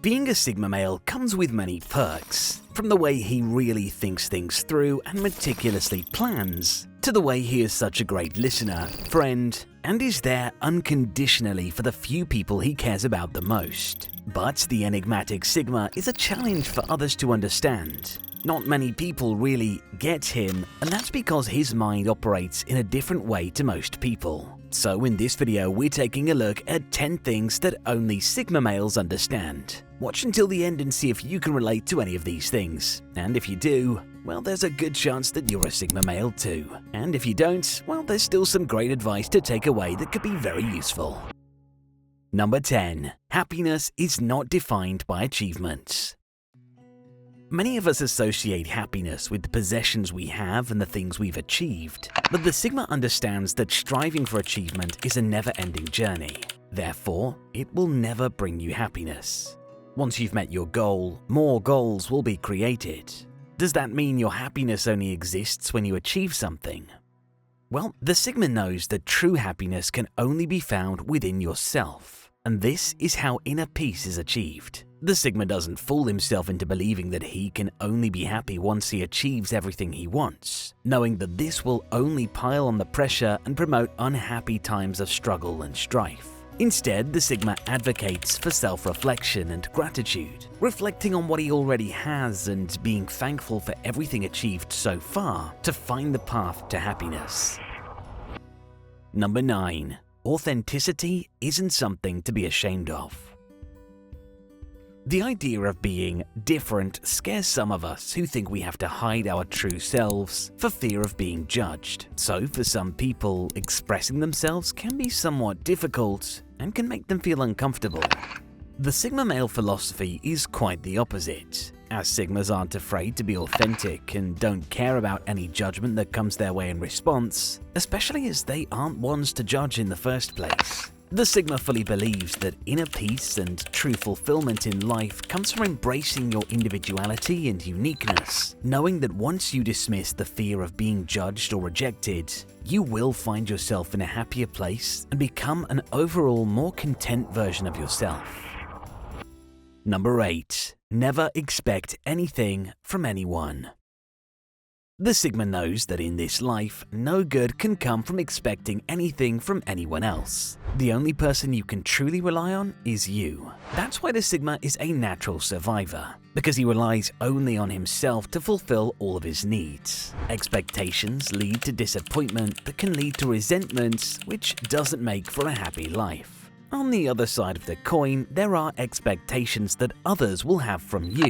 Being a Sigma male comes with many perks, from the way he really thinks things through and meticulously plans, to the way he is such a great listener, friend, and is there unconditionally for the few people he cares about the most. But the enigmatic Sigma is a challenge for others to understand. Not many people really get him, and that's because his mind operates in a different way to most people. So in this video, we're taking a look at 10 things that only Sigma males understand. Watch until the end and see if you can relate to any of these things. And if you do, well, there's a good chance that you're a Sigma male too. And if you don't, well, there's still some great advice to take away that could be very useful. Number 10. Happiness is not defined by achievements. Many of us associate happiness with the possessions we have and the things we've achieved, but the Sigma understands that striving for achievement is a never-ending journey. Therefore, it will never bring you happiness. Once you've met your goal, more goals will be created. Does that mean your happiness only exists when you achieve something? Well, the Sigma knows that true happiness can only be found within yourself, and this is how inner peace is achieved. The Sigma doesn't fool himself into believing that he can only be happy once he achieves everything he wants, knowing that this will only pile on the pressure and promote unhappy times of struggle and strife. Instead, the Sigma advocates for self-reflection and gratitude, reflecting on what he already has and being thankful for everything achieved so far to find the path to happiness. Number 9. Authenticity isn't something to be ashamed of. The idea of being different scares some of us who think we have to hide our true selves for fear of being judged. So for some people, expressing themselves can be somewhat difficult and can make them feel uncomfortable. The Sigma male philosophy is quite the opposite, as Sigmas aren't afraid to be authentic and don't care about any judgment that comes their way in response, especially as they aren't ones to judge in the first place. The Sigma fully believes that inner peace and true fulfillment in life comes from embracing your individuality and uniqueness, knowing that once you dismiss the fear of being judged or rejected, you will find yourself in a happier place and become an overall more content version of yourself. Number 8. Never expect anything from anyone. The Sigma knows that in this life, no good can come from expecting anything from anyone else. The only person you can truly rely on is you. That's why the Sigma is a natural survivor, because he relies only on himself to fulfill all of his needs. Expectations lead to disappointment that can lead to resentment, which doesn't make for a happy life. On the other side of the coin, there are expectations that others will have from you.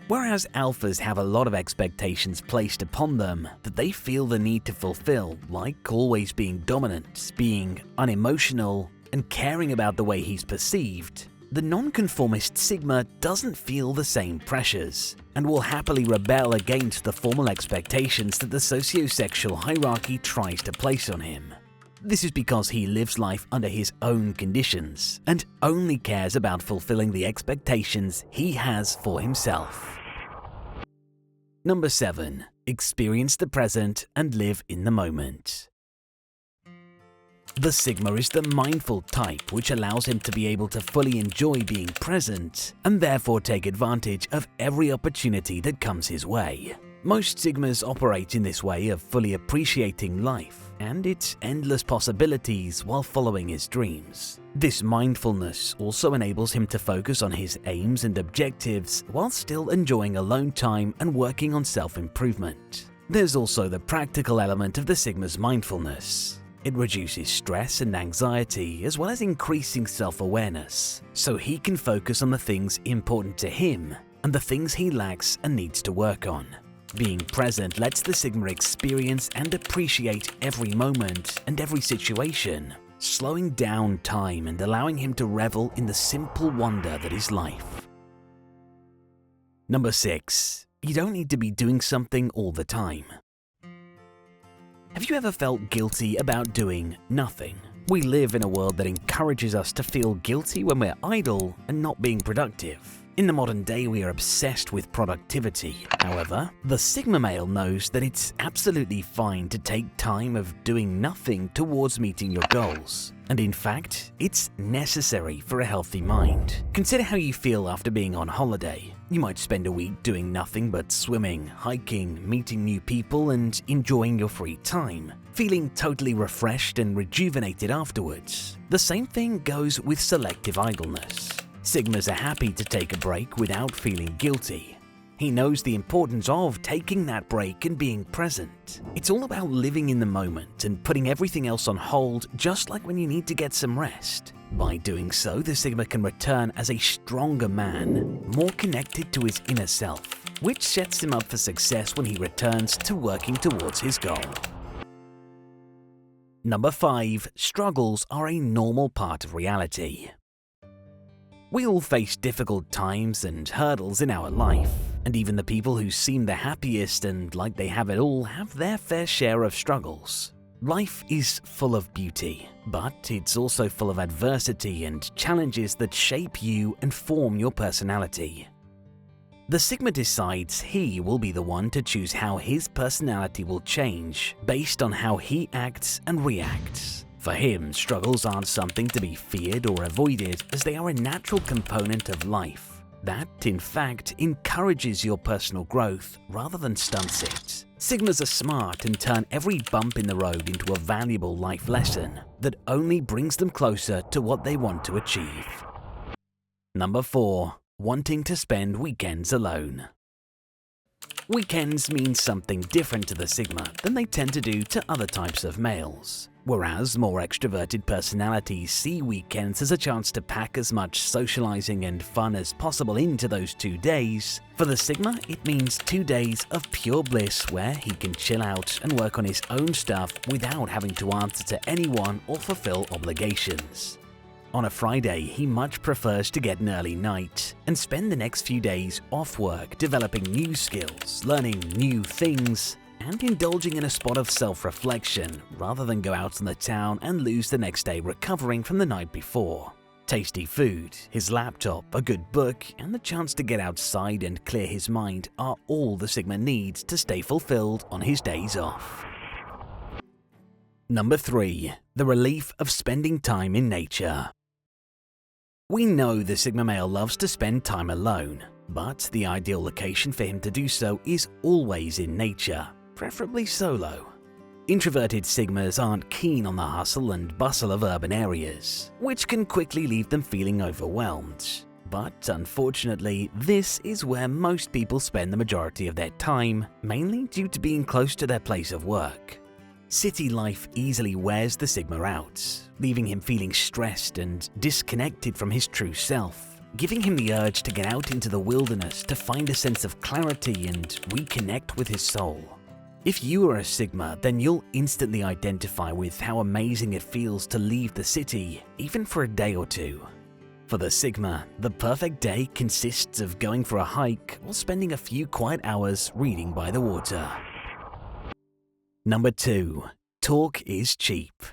Whereas alphas have a lot of expectations placed upon them that they feel the need to fulfill, like always being dominant, being unemotional, and caring about the way he's perceived, the nonconformist Sigma doesn't feel the same pressures and will happily rebel against the formal expectations that the sociosexual hierarchy tries to place on him. This is because he lives life under his own conditions and only cares about fulfilling the expectations he has for himself. Number 7. Experience the present and live in the moment. The Sigma is the mindful type, which allows him to be able to fully enjoy being present and therefore take advantage of every opportunity that comes his way. Most Sigmas operate in this way of fully appreciating life and its endless possibilities while following his dreams. This mindfulness also enables him to focus on his aims and objectives while still enjoying alone time and working on self-improvement. There's also the practical element of the Sigma's mindfulness. It reduces stress and anxiety as well as increasing self-awareness, so he can focus on the things important to him and the things he lacks and needs to work on. Being present lets the Sigma experience and appreciate every moment and every situation, slowing down time and allowing him to revel in the simple wonder that is life. Number 6. You don't need to be doing something all the time. Have you ever felt guilty about doing nothing? We live in a world that encourages us to feel guilty when we're idle and not being productive. In the modern day, we are obsessed with productivity. However, the Sigma male knows that it's absolutely fine to take time of doing nothing towards meeting your goals. And in fact, it's necessary for a healthy mind. Consider how you feel after being on holiday. You might spend a week doing nothing but swimming, hiking, meeting new people, and enjoying your free time, feeling totally refreshed and rejuvenated afterwards. The same thing goes with selective idleness. Sigmas are happy to take a break without feeling guilty. He knows the importance of taking that break and being present. It's all about living in the moment and putting everything else on hold, just like when you need to get some rest. By doing so, the Sigma can return as a stronger man, more connected to his inner self, which sets him up for success when he returns to working towards his goal. Number 5. Struggles are a normal part of reality. We all face difficult times and hurdles in our life, and even the people who seem the happiest and like they have it all have their fair share of struggles. Life is full of beauty, but it's also full of adversity and challenges that shape you and form your personality. The Sigma decides he will be the one to choose how his personality will change based on how he acts and reacts. For him, struggles aren't something to be feared or avoided, as they are a natural component of life that, in fact, encourages your personal growth rather than stunts it. Sigmas are smart and turn every bump in the road into a valuable life lesson that only brings them closer to what they want to achieve. Number 4. Wanting to spend weekends alone. Weekends mean something different to the Sigma than they tend to do to other types of males. Whereas more extroverted personalities see weekends as a chance to pack as much socializing and fun as possible into those 2 days, for the Sigma it means 2 days of pure bliss where he can chill out and work on his own stuff without having to answer to anyone or fulfill obligations. On a Friday, he much prefers to get an early night and spend the next few days off work developing new skills, learning new things, and indulging in a spot of self-reflection rather than go out on the town and lose the next day recovering from the night before. Tasty food, his laptop, a good book, and the chance to get outside and clear his mind are all the Sigma needs to stay fulfilled on his days off. Number 3. The relief of spending time in nature. We know the Sigma male loves to spend time alone, but the ideal location for him to do so is always in nature, preferably solo. Introverted Sigmas aren't keen on the hustle and bustle of urban areas, which can quickly leave them feeling overwhelmed. But unfortunately, this is where most people spend the majority of their time, mainly due to being close to their place of work. City life easily wears the Sigma out, leaving him feeling stressed and disconnected from his true self, giving him the urge to get out into the wilderness to find a sense of clarity and reconnect with his soul. If you are a Sigma, then you'll instantly identify with how amazing it feels to leave the city, even for a day or two. For the Sigma, the perfect day consists of going for a hike or spending a few quiet hours reading by the water. Number 2. Talk is cheap.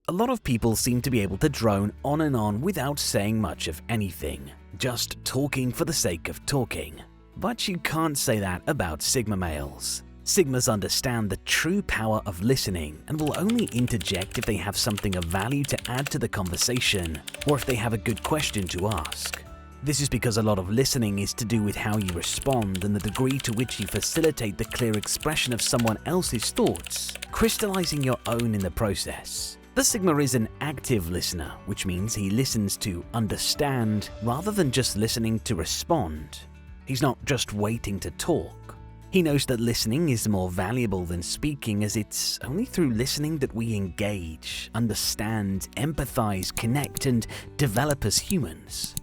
A lot of people seem to be able to drone on and on without saying much of anything, just talking for the sake of talking. But you can't say that about Sigma males. Sigmas understand the true power of listening and will only interject if they have something of value to add to the conversation or if they have a good question to ask. This is because a lot of listening is to do with how you respond and the degree to which you facilitate the clear expression of someone else's thoughts, crystallizing your own in the process. The Sigma is an active listener, which means he listens to understand rather than just listening to respond. He's not just waiting to talk. He knows that listening is more valuable than speaking, as it's only through listening that we engage, understand, empathize, connect, and develop as humans.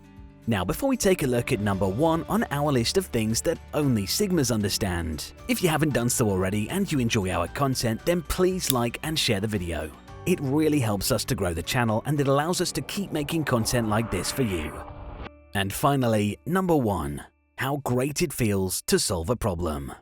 Now, before we take a look at number 1 on our list of things that only Sigmas understand, if you haven't done so already and you enjoy our content, then please like and share the video. It really helps us to grow the channel and it allows us to keep making content like this for you. And finally, number 1. How great it feels to solve a problem.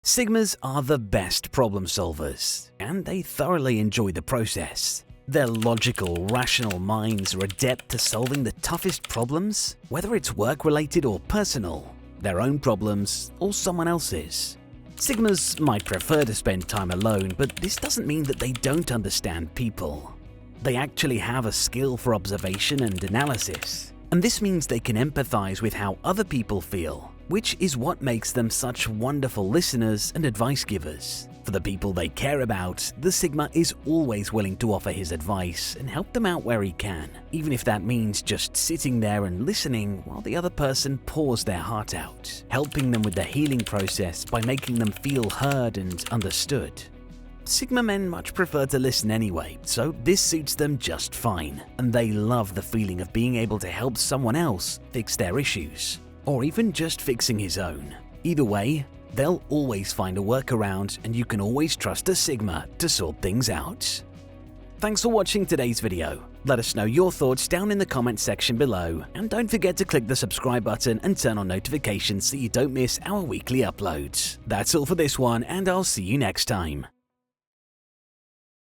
Sigmas are the best problem solvers, and they thoroughly enjoy the process. Their logical, rational minds are adept at solving the toughest problems, whether it's work-related or personal, their own problems, or someone else's. Sigmas might prefer to spend time alone, but this doesn't mean that they don't understand people. They actually have a skill for observation and analysis, and this means they can empathize with how other people feel, which is what makes them such wonderful listeners and advice givers. For the people they care about, the Sigma is always willing to offer his advice and help them out where he can, even if that means just sitting there and listening while the other person pours their heart out, helping them with the healing process by making them feel heard and understood. Sigma men much prefer to listen anyway, so this suits them just fine, and they love the feeling of being able to help someone else fix their issues, or even just fixing his own. Either way, they'll always find a workaround, and you can always trust a Sigma to sort things out. Thanks for watching today's video. Let us know your thoughts down in the comment section below, and don't forget to click the subscribe button and turn on notifications so you don't miss our weekly uploads. That's all for this one, and I'll see you next time.